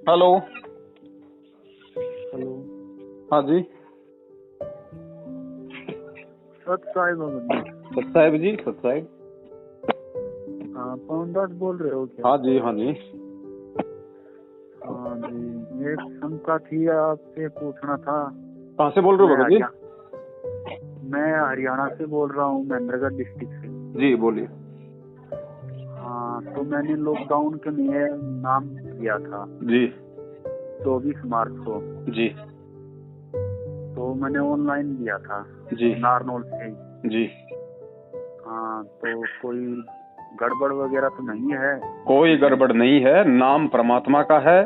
Hello. Hello. हाँ जी। सत साहिब सत साहिब जी, सत साहिब। हाँ, पवन दास बोल रहे हो क्या? हाँ जी, हाँ जी। हाँ जी, एक शंका थी, आपसे पूछना था। कहाँ से बोल रहे हो भगत जी? मैं हरियाणा से बोल रहा हूँ, महेंद्रगढ़ डिस्ट्रिक्ट से। जी बोलिए। हाँ, तो मैंने लॉकडाउन के लिए नाम दिया था जी 24 मार्च को। जी तो मैंने ऑनलाइन दिया था जी नारनौल से। जी। हाँ, तो कोई गड़बड़ वगैरह तो नहीं है? कोई गड़बड़ नहीं है। नाम परमात्मा का है।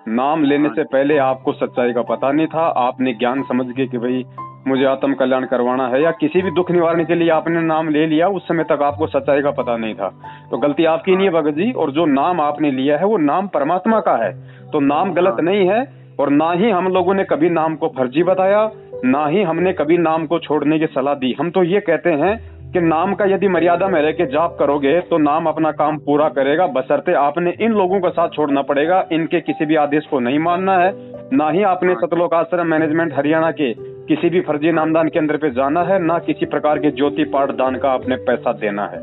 नाम लेने से पहले आपको सच्चाई का पता नहीं था। आपने ज्ञान समझ के कि भाई मुझे आत्म कल्याण करवाना है या किसी भी दुख निवारण के लिए आपने नाम ले लिया, उस समय तक आपको सच्चाई का पता नहीं था। तो गलती आपकी नहीं है भगत जी। और जो नाम आपने लिया है वो नाम परमात्मा का है, तो नाम गलत नहीं है। और ना ही हम लोगों ने कभी नाम को फर्जी बताया, ना ही हमने कभी नाम को छोड़ने की सलाह दी। हम तो ये कहते हैं कि नाम का यदि मर्यादा में रह के जाप करोगे तो नाम अपना काम पूरा करेगा, बशर्ते आपने इन लोगों का साथ छोड़ना पड़ेगा। इनके किसी भी आदेश को नहीं मानना है, ना ही आपने सतलोक आश्रम मैनेजमेंट हरियाणा के किसी भी फर्जी नामदान केंद्र पे जाना है, ना किसी प्रकार के ज्योति पाठ दान का आपने पैसा देना है।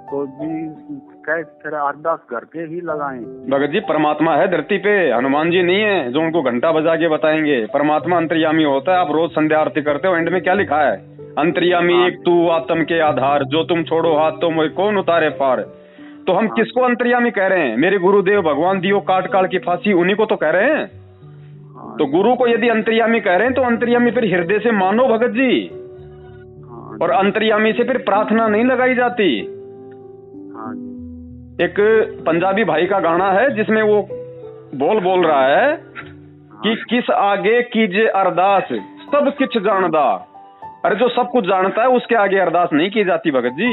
तो जी कैसे अरदास करके ही लगाएं? भगत जी, परमात्मा है धरती पे, हनुमान जी नहीं है जो उनको घंटा बजा के बताएंगे। परमात्मा अंतर्यामी होता है। आप रोज संध्या आरती करते हो, एंड में क्या लिखा है? अंतर्यामी एक तू आत्म के आधार, जो तुम छोड़ो हाथ तो मोह कौन उतारे पार। तो हम किसको अंतर्यामी कह रहे हैं? मेरे गुरुदेव भगवान दियो काट काट की फांसी, उन्हीं को तो कह रहे हैं। तो गुरु को यदि अंतर्यामी कह रहे हैं तो अंतर्यामी फिर हृदय से मानो भगत जी। और अंतर्यामी से फिर प्रार्थना नहीं लगाई जाती। एक पंजाबी भाई का गाना है जिसमें वो बोल रहा है कि किस आगे कीजिए अरदास, सब कुछ जानदा। अरे जो सब कुछ जानता है उसके आगे अरदास नहीं की जाती भगत जी।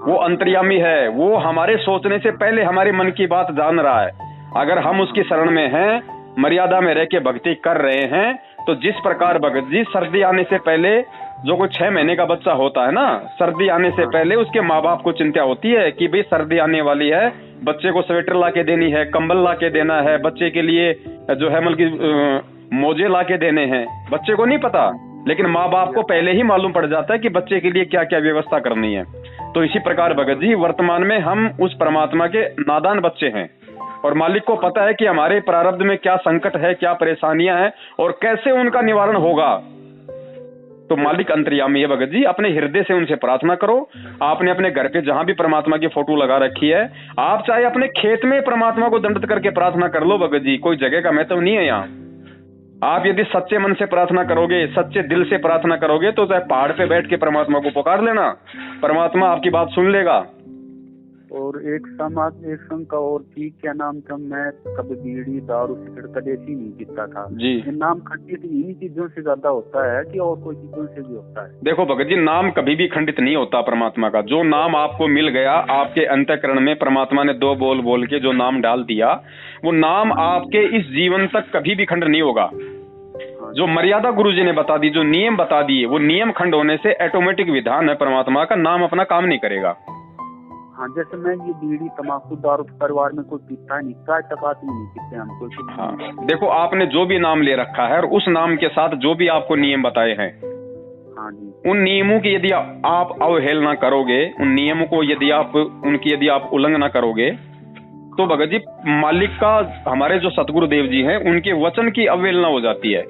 वो अंतर्यामी है, वो हमारे सोचने से पहले हमारे मन की बात जान रहा है। अगर हम उसकी शरण में हैं, मर्यादा में रह के भक्ति कर रहे हैं, तो जिस प्रकार भगत जी सर्दी आने से पहले जो कोई 6 महीने का बच्चा होता है ना, सर्दी आने से पहले उसके माँ बाप को चिंता होती है कि भाई सर्दी आने वाली है, बच्चे को स्वेटर ला के देनी है, कंबल ला के देना है, बच्चे के लिए जो है मतलब मोजे ला के देने हैं। बच्चे को नहीं पता, लेकिन माँ बाप को पहले ही मालूम पड़ जाता है कि बच्चे के लिए क्या क्या व्यवस्था करनी है। तो इसी प्रकार भगत जी वर्तमान में हम उस परमात्मा के नादान बच्चे हैं, और मालिक को पता है कि हमारे प्रारब्ध में क्या संकट है, क्या परेशानियां हैं और कैसे उनका निवारण होगा। तो मालिक अंतर्यामी है भगत जी। अपने हृदय से उनसे प्रार्थना करो। आपने अपने घर पे जहां भी परमात्मा की फोटो लगा रखी है, आप चाहे अपने खेत में परमात्मा को दंडित करके प्रार्थना कर लो भगत जी, कोई जगह का महत्व नहीं है यहाँ। आप यदि सच्चे मन से प्रार्थना करोगे, सच्चे दिल से प्रार्थना करोगे, तो चाहे पहाड़ पे बैठ के परमात्मा को पुकार लेना, परमात्मा आपकी बात सुन लेगा। और एक शंका और थी, क्या नाम था, मैं कभी बीड़ी दारू सिगरेट कदेसी नहीं पीता था जी। ये नाम खंडित इन्हीं चीजों से ज्यादा होता है कि और कोई चीजों से भी होता है? देखो भगत जी, नाम कभी भी खंडित नहीं होता परमात्मा का। जो नाम आपको मिल गया, आपके अंतःकरण में परमात्मा ने 2 बोल बोल के जो नाम डाल दिया, वो नाम आपके इस जीवन तक कभी भी खंड नहीं होगा। जो मर्यादा गुरुजी ने बता दी, जो नियम बता दिए, वो नियम खंड होने से ऑटोमेटिक विधान है परमात्मा का, नाम अपना काम नहीं करेगा। हाँ, जैसे मैं ये बीड़ी तंबाकू दारू परिवार में कोई पीता नहीं, चाय चपात नहीं पीते हम कोई। हाँ, देखो आपने जो भी नाम ले रखा है और उस नाम के साथ जो भी आपको नियम बताए हैं, हाँ जी, उन नियमों की यदि आप अवहेलना करोगे, उन नियमों को यदि आप उल्लंघना करोगे, तो भगत जी मालिक का, हमारे जो सतगुरु देव जी हैं, उनके वचन की अवहेलना हो जाती है।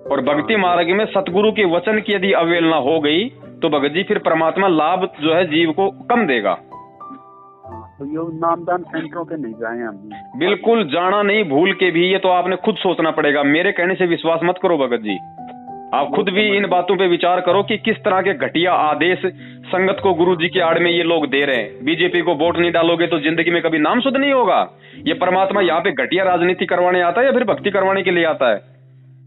और भक्ति मार्ग में सतगुरु के वचन की यदि अवहेलना हो गई तो भगत जी फिर परमात्मा लाभ जो है जीव को कम देगा। तो ये नामदान सेंटरों पे नहीं जाए हम? बिल्कुल जाना नहीं, भूल के भी। ये तो आपने खुद सोचना पड़ेगा, मेरे कहने से विश्वास मत करो भगत जी। आप खुद भी इन बातों पे विचार करो कि किस तरह के घटिया आदेश संगत को गुरु जी की आड़ में ये लोग दे रहे हैं। बीजेपी को वोट नहीं डालोगे तो जिंदगी में कभी नाम शुद्ध नहीं होगा। ये परमात्मा यहाँ पे घटिया राजनीति करवाने आता है या फिर भक्ति करवाने के लिए आता है?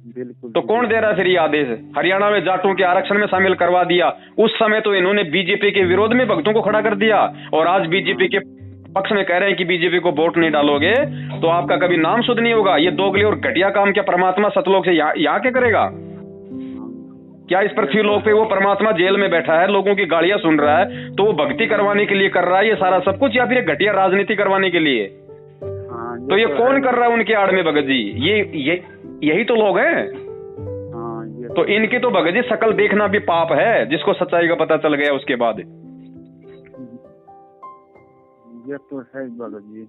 बिल्कुल। तो कौन दे रहा है फिर ये आदेश? हरियाणा में जाटों के आरक्षण में शामिल करवा दिया, उस समय तो इन्होंने बीजेपी के विरोध में भक्तों को खड़ा कर दिया, और आज बीजेपी के पक्ष में कह रहे हैं कि बीजेपी को वोट नहीं डालोगे तो आपका कभी नाम शुद्ध नहीं होगा। ये दोगले और घटिया काम क्या परमात्मा सतलोक से यहाँ क्या करेगा? क्या इस पृथ्वी लोक पे वो परमात्मा जेल में बैठा है, लोगों की गालियां सुन रहा है, तो वो भक्ति करवाने के लिए कर रहा है ये सारा सब कुछ, या फिर घटिया राजनीति करवाने के लिए? हाँ, तो ये कौन कर रहा है उनके आड़ में भगत जी? ये यही तो लोग हैं। तो इनकी तो भगत जी शकल देखना भी पाप है, जिसको सच्चाई का पता चल गया उसके बाद। ये तो है भगत जी।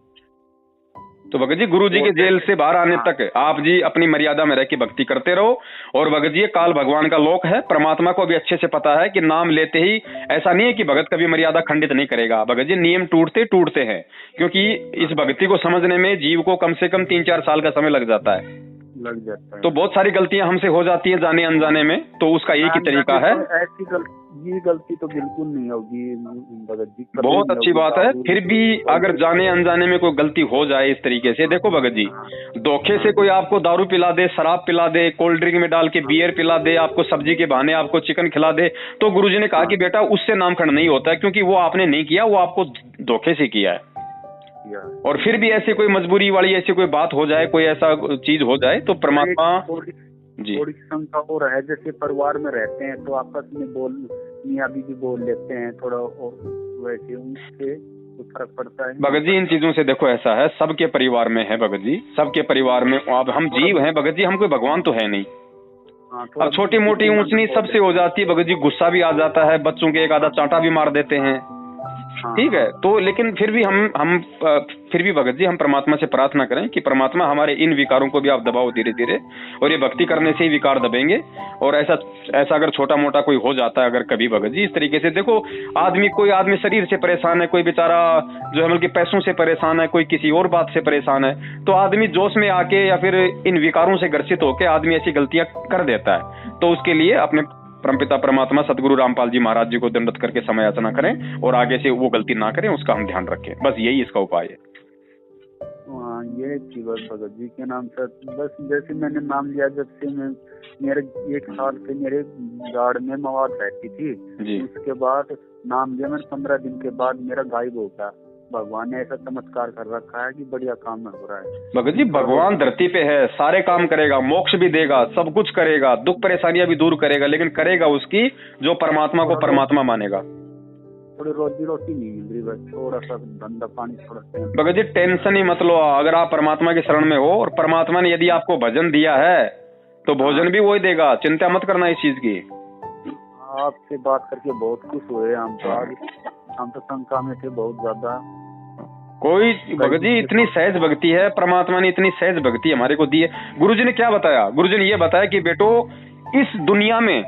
तो भगत जी गुरु जी के जेल से बाहर आने तक आप जी अपनी मर्यादा में रह के भक्ति करते रहो। और भगत जी काल भगवान का लोक है, परमात्मा को भी अच्छे से पता है कि नाम लेते ही ऐसा नहीं है कि भगत कभी मर्यादा खंडित नहीं करेगा। भगत जी नियम टूटते हैं, क्योंकि इस भक्ति को समझने में जीव को कम से कम 3-4 साल का समय लग जाता है। तो बहुत सारी गलतियां हमसे हो जाती हैं जाने अनजाने में, तो उसका एक ही तरीका है। ये गलती तो बिल्कुल नहीं होगी भगत जी। बहुत अच्छी बात है। फिर भी अगर जाने अनजाने में कोई गलती हो जाए इस तरीके से, देखो भगत जी, धोखे से कोई आपको दारू पिला दे, शराब पिला दे, कोल्ड ड्रिंक में डाल के बियर पिला दे, आपको सब्जी के बहाने आपको चिकन खिला दे, तो गुरुजी ने कहा कि बेटा उससे नामखंड नहीं होता है, क्योंकि वो आपने नहीं किया, वो आपको धोखे से किया है। और फिर भी ऐसी कोई मजबूरी वाली ऐसी कोई बात हो जाए, कोई ऐसा चीज हो जाए, तो परमात्मा जी थोड़ी शंका हो रहा है। जैसे परिवार में रहते हैं तो आपस में मियाँ बीवी बोल लेते हैं, थोड़ा वैसे उनसे फर्क पड़ता है भगत जी। इन चीजों से देखो ऐसा है, सबके परिवार में है भगत जी, सबके परिवार में। अब हम जीव हैं भगत जी, हम कोई भगवान तो है नहीं। अब छोटी मोटी ऊंच नीच सबसे हो जाती है भगत जी, गुस्सा भी आ जाता है, बच्चों के एक आधा चांटा भी मार देते हैं, ठीक है। तो लेकिन फिर भी हम फिर भी भगत जी हम परमात्मा से प्रार्थना करें कि परमात्मा हमारे इन विकारों को भी आप दबाओ धीरे धीरे, और ये भक्ति करने से ही विकार दबेंगे। और ऐसा अगर छोटा मोटा कोई हो जाता है अगर कभी भगत जी इस तरीके से, देखो कोई आदमी शरीर से परेशान है, कोई बेचारा जो है बल्कि पैसों से परेशान है, कोई किसी और बात से परेशान है, तो आदमी जोश में आके या फिर इन विकारों से ग्रसित होकर आदमी ऐसी गलतियां कर देता है। तो उसके लिए अपने परमपिता परमात्मा सदगुरु रामपाल जी महाराज जी को दंडवत करके समय याचना करें और आगे से वो गलती ना करें, उसका हम ध्यान रखें। बस यही इसका उपाय है। ये भगत जी के नाम से बस जैसे मैंने नाम लिया, जब से मैं मेरे 1 साल से मेरे गाड़ में मवाद रहती थी जी। उसके बाद नाम लिया मैंने, 15 दिन के बाद मेरा गायब हो गया। भगवान ने ऐसा चमत्कार कर रखा है कि बढ़िया काम में हो रहा है। भगत जी भगवान धरती पे है, सारे काम करेगा, मोक्ष भी देगा, सब कुछ करेगा, दुख परेशानियां भी दूर करेगा, लेकिन करेगा उसकी जो परमात्मा को परमात्मा मानेगा। थोड़ी रोजी रोटी नहीं मिल रही, बस थोड़ा सा धंधा पानी थोड़ा। भगत जी टेंशन ही मत लो, अगर आप परमात्मा की शरण में हो और परमात्मा ने यदि आपको भजन दिया है तो भोजन भी वही देगा, चिंता मत करना इस चीज की। आपसे बात करके बहुत खुश हुए हम तो शंका में थे बहुत ज्यादा। कोई भगत जी इतनी सहज भक्ति है, परमात्मा ने इतनी सहज भक्ति हमारे को दी है। गुरुजी ने क्या बताया? गुरुजी ने ये बताया कि बेटो इस दुनिया में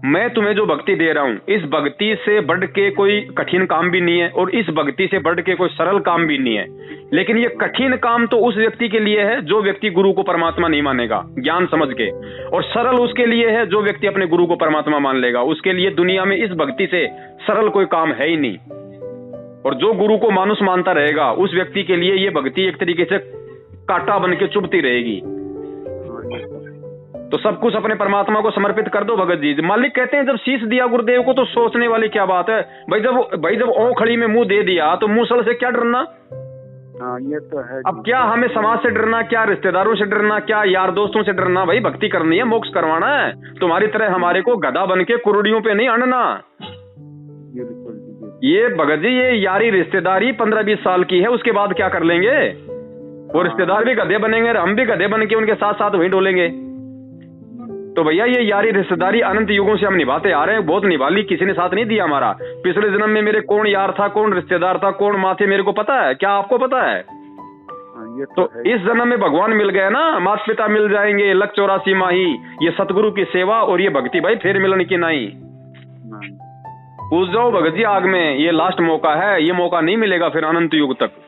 मैं तुम्हें जो भक्ति दे रहा हूँ, इस भक्ति से बढ़ के कोई कठिन काम भी नहीं है और इस भक्ति से बढ़ के कोई सरल काम भी नहीं है। लेकिन ये कठिन काम तो उस व्यक्ति के लिए है जो व्यक्ति गुरु को परमात्मा नहीं मानेगा ज्ञान समझ के, और सरल उसके लिए है जो व्यक्ति अपने गुरु को परमात्मा मान लेगा। उसके लिए दुनिया में इस भक्ति से सरल कोई काम है ही नहीं। और जो गुरु को मानुष मानता रहेगा उस व्यक्ति के लिए ये भक्ति एक तरीके से कांटा बन के चुभती रहेगी। तो सब कुछ अपने परमात्मा को समर्पित कर दो भगत जी। मालिक कहते हैं जब शीश दिया गुरुदेव को तो सोचने वाली क्या बात है भाई। जब ओखड़ी में मुंह दे दिया तो मूसल से क्या डरना। ये तो है। अब क्या हमें समाज से डरना, क्या रिश्तेदारों से डरना, क्या यार दोस्तों से डरना? भाई भक्ति करनी है, मोक्ष करवाना है। तुम्हारी तरह हमारे को गधा बन के कुरुड़ियों पे नहीं अड़ना। ये भगत जी ये यारी रिश्तेदारी 15-20 साल की है, उसके बाद क्या कर लेंगे? वो रिश्तेदार भी गधे बनेंगे, हम भी गधे बन के उनके साथ साथ वहीं डोलेंगे। तो भैया ये यारी रिश्तेदारी अनंत युगों से हम निभाते आ रहे हैं, बहुत निभा ली, किसी ने साथ नहीं दिया हमारा। पिछले जन्म में मेरे कौन यार था, कौन रिश्तेदार था, कौन माँ थे, मेरे को पता है। क्या आपको पता है? ये तो इस जन्म में भगवान मिल गए ना, माता पिता मिल जाएंगे, लक 84 माही, ये सतगुरु की सेवा और ये भक्ति भाई फिर मिलन की नहीं। पूछ जाओ भगत जी आग में, ये लास्ट मौका है, ये मौका नहीं मिलेगा फिर अनंत युग तक।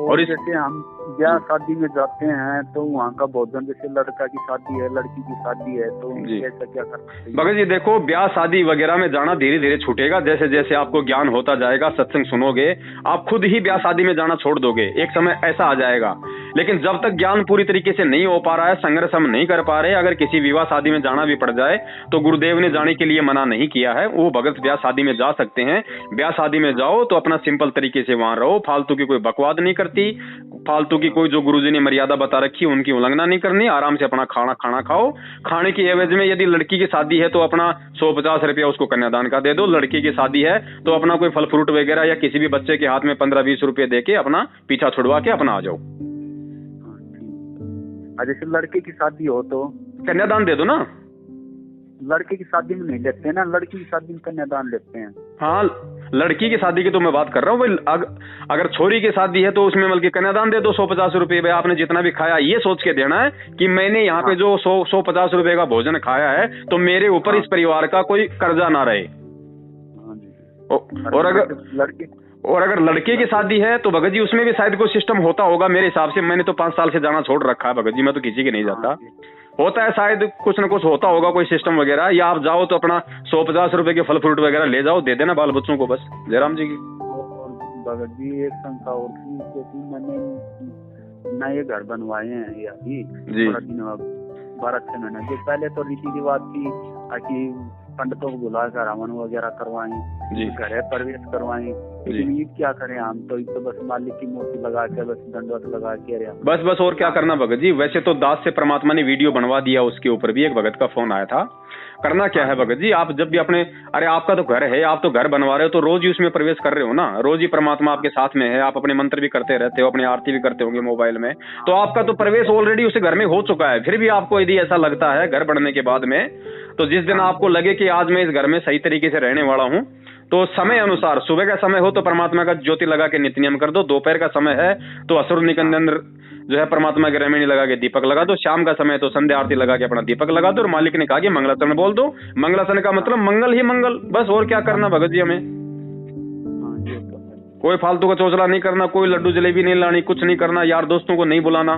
और जैसे हम ब्याह शादी में जाते हैं तो वहाँ का भोजन, जैसे लड़का की शादी है, लड़की की शादी है, तो ऐसा क्या करना चाहिए? भगत जी देखो ब्याह शादी वगैरह में जाना धीरे धीरे छूटेगा। जैसे जैसे आपको ज्ञान होता जाएगा, सत्संग सुनोगे, आप खुद ही ब्याह शादी में जाना छोड़ दोगे। एक समय ऐसा आ जाएगा। लेकिन जब तक ज्ञान पूरी तरीके से नहीं हो पा रहा है, संघर्ष हम नहीं कर पा रहे, अगर किसी विवाह शादी में जाना भी पड़ जाए तो गुरुदेव ने जाने के लिए मना नहीं किया है। वो भगत ब्याह शादी में जा सकते हैं। ब्याह शादी में जाओ तो अपना सिंपल तरीके से वहां रहो, फालतू की कोई बकवाद नहीं करती, फालतू की कोई जो गुरुजी ने मर्यादा बता रखी है उनकी उल्लंघना नहीं करनी। आराम से अपना खाना खाओ। खाने की एवज में यदि लड़की की शादी है तो अपना 150 रुपया उसको कन्यादान का दे दो। लड़की की शादी है तो अपना कोई फल फ्रूट वगैरह या किसी भी बच्चे के हाथ में 15-20 रुपए देके अपना पीछा छुड़वा के अपना आ जाओ। जैसे लड़के की शादी हो तो कन्यादान दे दो ना। लड़के की शादी में नहीं लेते ना, लड़की की शादी में कन्यादान लेते हैं। हाँ, लड़की की शादी की तो मैं बात कर रहा हूँ। अगर छोरी की शादी है तो उसमें बल्कि कन्यादान दे दो 150 रुपये। भाई आपने जितना भी खाया ये सोच के देना है कि मैंने यहाँ पे जो 150 रुपये का भोजन खाया है तो मेरे ऊपर इस परिवार का कोई कर्जा ना रहे। और अगर लड़के की शादी है तो भगत जी उसमें भी शायद कोई सिस्टम होता होगा मेरे हिसाब से। मैंने तो 5 साल से जाना छोड़ रखा है भगत जी, मैं तो किसी के नहीं जाता। होता है शायद कुछ न कुछ होता होगा कोई सिस्टम वगैरह, या आप जाओ तो अपना 150 रुपए के फल फ्रूट वगैरह ले जाओ, दे देना बाल बच्चों को बस। जयराम जी की भगत जी एक शंका और थी, मैंने नए घर बनवाए हैं ये अभी थोड़ा दिन 12-6 महीने जो पहले तो रीति रिवाज थी कि पंडितों को बुलाकर हवन वगैरह करवाएं, घर प्रवेश करवाएं। लेकिन ये क्या करें हम तो बस मालिक की मूर्ति लगा के बस दंडवत लगा के बस और क्या करना भगत जी। वैसे तो दास से परमात्मा ने वीडियो बनवा दिया, उसके ऊपर भी एक भगत का फोन आया था। करना क्या है भगत जी, आप जब भी अपने अरे आपका तो घर है, आप तो घर बनवा रहे हो तो रोज ही उसमें प्रवेश कर रहे हो ना, रोज ही परमात्मा आपके साथ में है, आप अपने मंत्र भी करते रहते हो, अपनी आरती भी करते होंगे मोबाइल में, तो आपका तो प्रवेश ऑलरेडी उस घर में हो चुका है। फिर भी आपको यदि ऐसा लगता है घर बनने के बाद में, तो जिस दिन आपको लगे कि आज मैं इस घर में सही तरीके से रहने वाला हूँ, तो समय अनुसार सुबह का समय हो तो परमात्मा का ज्योति लगा के नित्य नियम कर दो, दोपहर का समय है तो असुर निकंद अंदर जो है परमात्मा के रेमेडी लगा के दीपक लगा दो, शाम का समय तो संध्या आरती लगा के अपना दीपक लगा दो। और मालिक ने कहा कि मंगलाचरण बोल दो, मंगलाचरण का मतलब मंगल ही मंगल, बस। और क्या करना भगत जी हमें, कोई फालतू का चौचला नहीं करना, कोई लड्डू जलेबी नहीं लानी, कुछ नहीं करना, यार दोस्तों को नहीं बुलाना।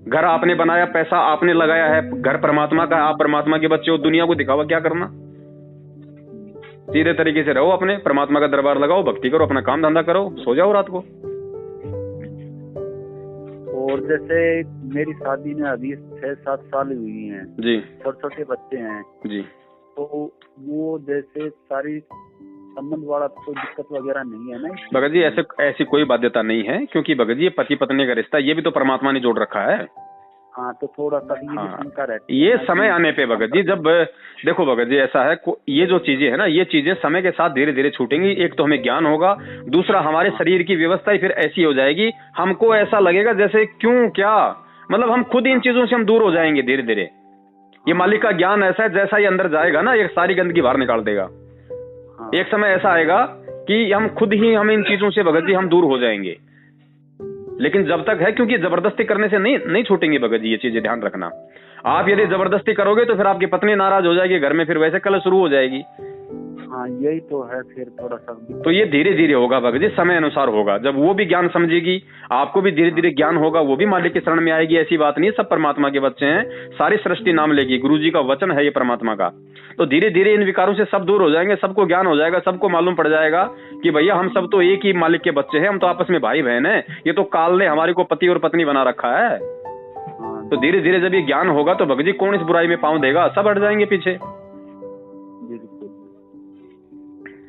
घर आपने बनाया, पैसा आपने लगाया है, घर परमात्मा का, आप परमात्मा के बच्चे हो, दुनिया को दिखावा क्या करना। सीधे तरीके से रहो, अपने परमात्मा का दरबार लगाओ, भक्ति करो, अपना काम धंधा करो, सो जाओ रात को। और जैसे मेरी शादी में अभी 6-7 साल हुई हैं जी, छोटे छोटे बच्चे हैं जी, तो वो जैसे सारी संबंध वाला कोई दिक्कत वगैरह नहीं है ना भगत जी? ऐसी कोई बाध्यता नहीं है, क्योंकि भगत जी ये पति पत्नी का रिश्ता, ये भी तो परमात्मा ने जोड़ रखा है। हाँ, तो थोड़ा सा शंका रहती है। ये समय आने पे भगत जी, जब देखो भगत जी ऐसा है, ये जो चीजें है ना, ये चीजें समय के साथ धीरे धीरे छूटेंगी। एक तो हमें ज्ञान होगा, दूसरा हमारे शरीर की व्यवस्था ही फिर ऐसी हो जाएगी, हमको ऐसा लगेगा जैसे क्यों क्या, मतलब हम खुद इन चीजों से हम दूर हो जाएंगे धीरे धीरे। ये मालिक का ज्ञान ऐसा है, जैसा ये अंदर जाएगा ना, ये सारी गंदगी बाहर निकाल देगा। एक समय ऐसा आएगा कि हम खुद ही हम इन चीजों से भगत जी हम दूर हो जाएंगे। लेकिन जब तक है, क्योंकि जबरदस्ती करने से नहीं छूटेंगी भगत जी, ये चीजें ध्यान रखना। आप यदि जबरदस्ती करोगे तो फिर आपकी पत्नी नाराज हो जाएगी, घर में फिर वैसे कल शुरू हो जाएगी। हाँ, यही तो है फिर थोड़ा सा। तो ये धीरे धीरे होगा भगत जी, समय अनुसार होगा। जब वो भी ज्ञान समझेगी, आपको भी धीरे धीरे ज्ञान होगा, वो भी मालिक के शरण में आएगी। ऐसी बात नहीं है, सब परमात्मा के बच्चे हैं, सारी सृष्टि नाम लेगी, गुरु जी का वचन है ये परमात्मा का। तो धीरे धीरे इन विकारों से सब दूर हो जाएंगे, सबको ज्ञान हो जाएगा, सबको मालूम पड़ जाएगा कि भैया हम सब तो एक ही मालिक के बच्चे हैं, हम तो आपस में भाई बहन हैं। ये तो काल ने हमारे को पति और पत्नी बना रखा है। तो धीरे धीरे जब ये ज्ञान होगा तो भगत जी कौन इस बुराई में पांव देगा, सब हट जाएंगे पीछे।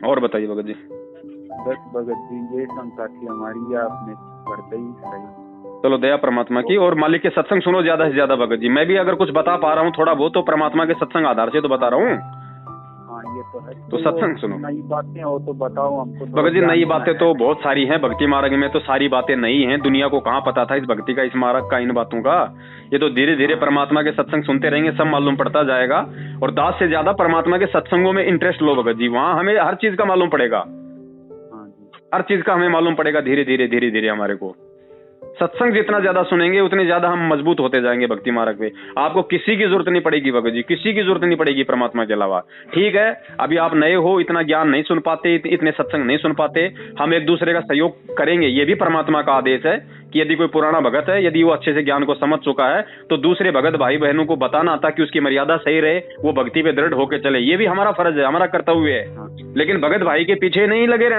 और बताइए भगत जी। बस भगत जी ये शंका थी हमारी, आपने करते ही सही। चलो दया परमात्मा की, और मालिक के सत्संग सुनो ज्यादा से ज्यादा भगत जी। मैं भी अगर कुछ बता पा रहा हूँ थोड़ा बहुत, तो परमात्मा के सत्संग आधार से तो बता रहा हूँ। हाँ, ये तो है। तो सत्संग सुनो, नई बातें हो तो बताओ हमको। भगत जी नई बातें तो बहुत सारी हैं, भक्ति मार्ग में तो सारी बातें नई हैं। दुनिया को कहाँ पता था इस भक्ति का, इस मार्ग का, इन बातों का। ये तो धीरे धीरे परमात्मा के सत्संग सुनते रहेंगे, सब मालूम पड़ता जाएगा। और दास से ज्यादा परमात्मा के सत्संगों में इंटरेस्ट लो भगत जी, वहाँ हमें हर चीज का मालूम पड़ेगा, हर चीज का हमें मालूम पड़ेगा धीरे धीरे हमारे को। सत्संग जितना ज्यादा सुनेंगे उतने ज्यादा हम मजबूत होते जाएंगे भक्ति मार्ग पे। आपको किसी की जरूरत नहीं पड़ेगी भगत जी, किसी की जरूरत नहीं पड़ेगी परमात्मा के अलावा। ठीक है, अभी आप नए हो, इतना ज्ञान नहीं सुन पाते, इतने सत्संग नहीं सुन पाते, हम एक दूसरे का सहयोग करेंगे। ये भी परमात्मा का आदेश है कि यदि कोई पुराना भगत है, यदि वो अच्छे से ज्ञान को समझ चुका है, तो दूसरे भगत भाई बहनों को बताना, ताकि उसकी मर्यादा सही रहे, वो भक्ति पे दृढ़ होकर चले। ये भी हमारा फर्ज है, हमारा कर्तव्य है। लेकिन भगत भाई के पीछे नहीं लगे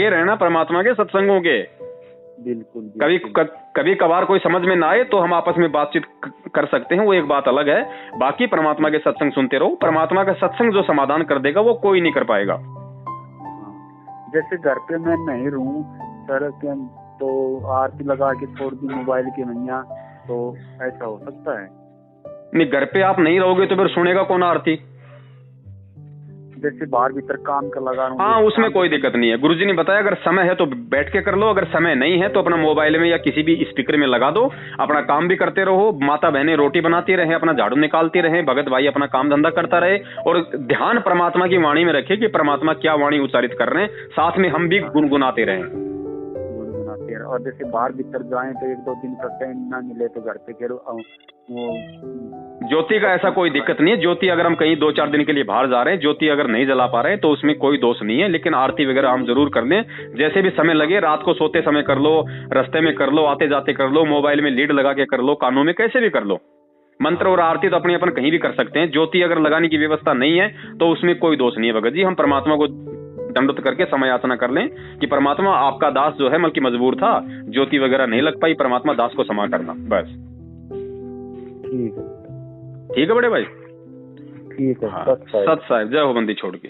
रहना परमात्मा के सत्संगों के। बिल्कुल। कभी कभार कोई समझ में ना आए तो हम आपस में बातचीत कर सकते हैं, वो एक बात अलग है। बाकी परमात्मा के सत्संग सुनते रहो, परमात्मा का सत्संग जो समाधान कर देगा वो कोई नहीं कर पाएगा। जैसे घर पे मैं नहीं रहूं सर, तो आरती लगा के छोड़ दी मोबाइल की मैया, तो ऐसा हो सकता है? नहीं, घर पे आप नहीं रहोगे तो फिर सुनेगा कौन आरती? जैसे बाहर भीतर काम कर लगा रहा हूँ। हाँ, उसमें कोई दिक्कत नहीं है। गुरुजी ने बताया अगर समय है तो बैठ के कर लो, अगर समय नहीं है तो अपना मोबाइल में या किसी भी स्पीकर में लगा दो, अपना काम भी करते रहो, माता बहनें रोटी बनाती रहे, अपना झाड़ू निकालती रहे, भगत भाई अपना काम धंधा करता रहे, और ध्यान परमात्मा की वाणी में रखे कि परमात्मा क्या वाणी उच्चारित कर रहे हैं, साथ में हम भी गुनगुनाते रहे। और जैसे बाहर भीतर जाएं तो 1-2 दिन का टाइम ना मिले तो घर पे फिर वो ज्योति का ऐसा कोई दिक्कत नहीं है। ज्योति अगर हम कहीं 2-4 दिन के लिए बाहर जा रहे हैं, ज्योति अगर नहीं जला पा रहे हैं तो उसमें कोई दोष नहीं है, लेकिन आरती वगैरह हम जरूर कर लें। जैसे भी समय लगे, रात को सोते समय कर लो, रास्ते में कर लो, आते जाते कर लो, मोबाइल में लीड लगा के कर लो, कानों में कैसे भी कर लो। मंत्र और आरती तो अपने अपन कहीं भी कर सकते हैं। ज्योति अगर लगाने की व्यवस्था नहीं है तो उसमें कोई दोष नहीं है भगत जी। हम परमात्मा को दंडवत करके समय याचना कर लें कि परमात्मा आपका दास जो है बल्कि मजबूर था, ज्योति वगैरह नहीं लग पाई, परमात्मा दास को क्षमा करना, बस। ठीक है बड़े भाई, ठीक है। हाँ, सत साहिब, जय हो बंदी छोड़ के।